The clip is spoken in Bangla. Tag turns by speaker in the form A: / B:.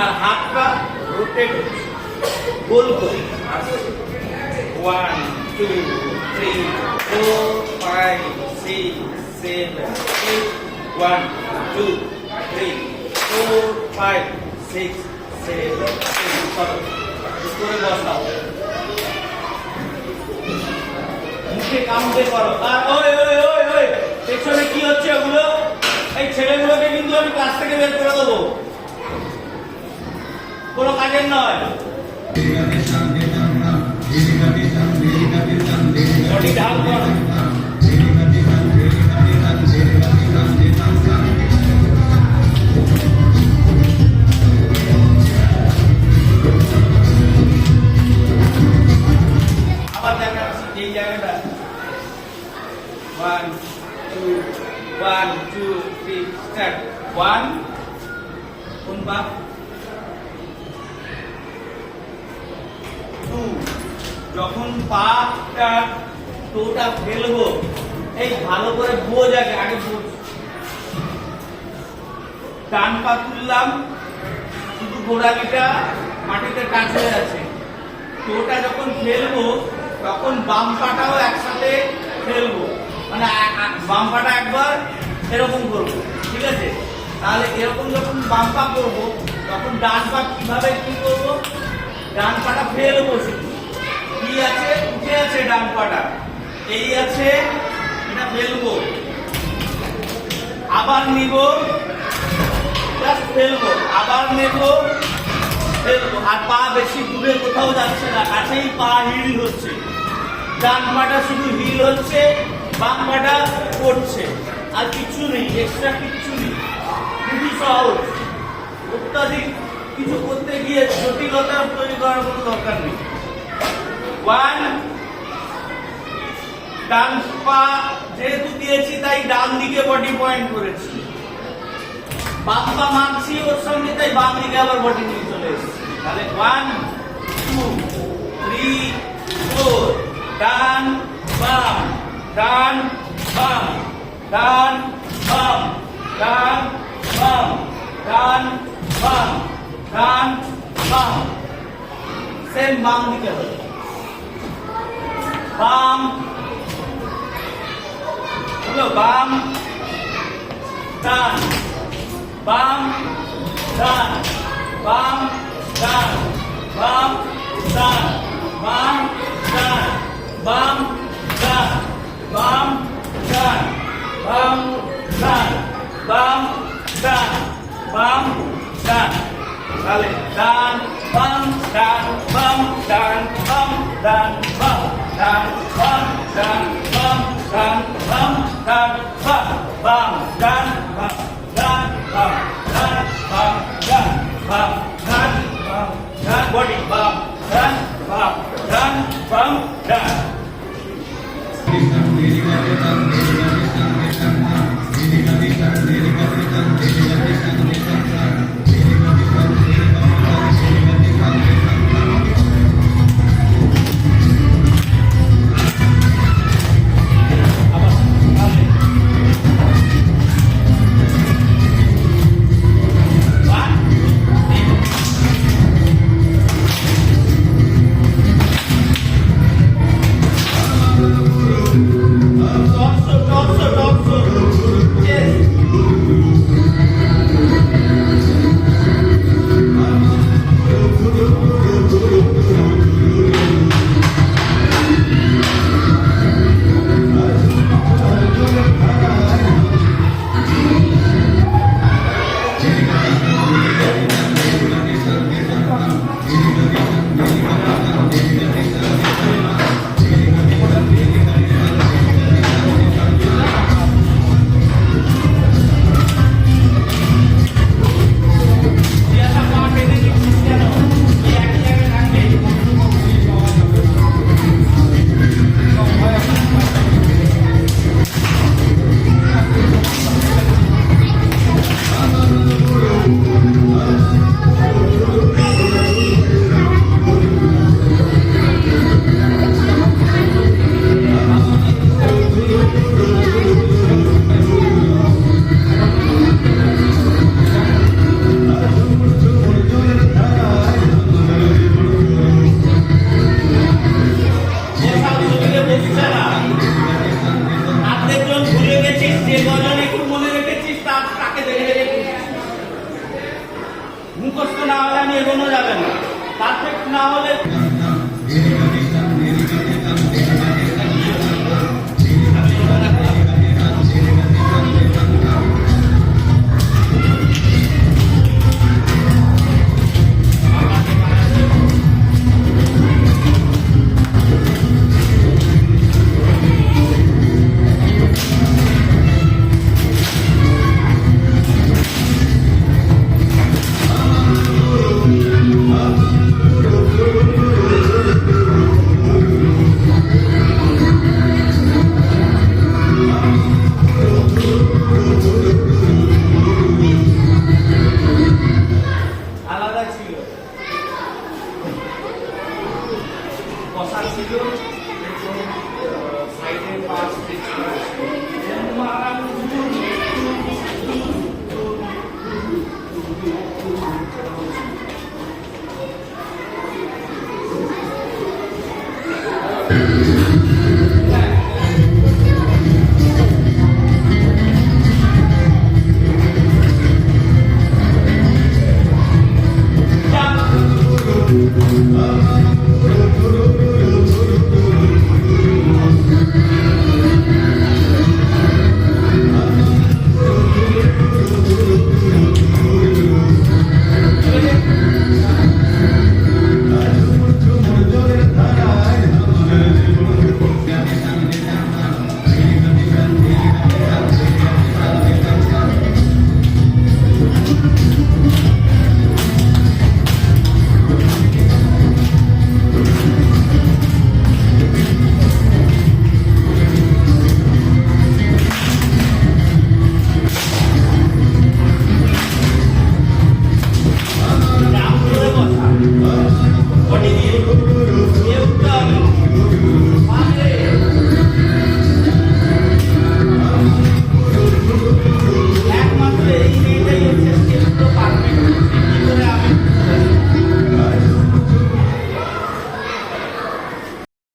A: আর হাতটা রোটেট গোল করে 1 2 3 4 5 6 7 8 1 2 3 4 5 6 7 8 করো করে বসাও মুখে কামড়ে করো আর ওই ওই ওই ওই পেছনে কি হচ্ছে ওগুলো এই ছেলেগুলোকে কিন্তু আমি ক্লাস থেকে বের করে দেবো কোনো কাজের নয় বডি ঢাল কর আবার দেখা এই জায়গাটা 1 2 1 2 3 স্টার্ট 1 কোন পা যখন পাটা টোটা ফেলবো এই ভালো করে বোঝ আগে বোঝ ডান পা তুললাম শুধু গোড়ালিটা মাটিতে টাচ হয়ে আছে টোটা যখন ফেলবো তখন বাম পাটাও একসাথে ফেলবো মানে বাম পাটা একবার এরকম করবো ঠিক আছে তাহলে এরকম যখন বাম পা করবো তখন ডান পা কিভাবে কি করবো ডান পাটা ফেলবো শুধু কি আছে উঠে আছে ডান পাটা এই আছে এটা ফেলবো আবার নিব জাস্ট ফেলবো আবার নেব ফেলবো আর পা বেশি দূরে কোথাও যাচ্ছে না কাছেই পা হিল হচ্ছে ডান পাটা শুধু হিল হচ্ছে বাম পাটা পড়ছে আর কিছু নেই এক্সট্রা কিছু নেই সহজ, অত্যাধিক কিছু করতে গিয়ে জটিলতা তৈরি করার কোনো দরকার নেই। 1, ডান পা যেহেতু দিয়েছি তাই ডান দিকে বডি পয়েন্ট করেছি, বাম পা মানছি ওর সঙ্গে তাই বাম দিকে আবার বডি নিয়ে চলে এসেছি। তাহলে 1, 2, 3, 4, ডান বাম, ডান বাম, ডান বাম, ডান বাম, ডান বাম, ডান বাম। সেম বাম দিকে হবে, বাম হলো বাম ডান, বাম ডান, বাম ডান, বাম ডান, বাম ডান, বাম ডান, বাম ডান, বাম ডান, বাম ডান, বাম ডান। তাহলে ডান বাম ডান বাম ডান বাম ডান বাম ডান বাম ডান বাম ডান বাম ডান বাম বাম ডান বাম ডান বাম ডান বাম ডান বাম ডান বাম ডান বডি বাম ডান বাম ডান বাম ডান। মুখস্থ না হলে আমি এগোনো যাবে না, পারফেক্ট না হলে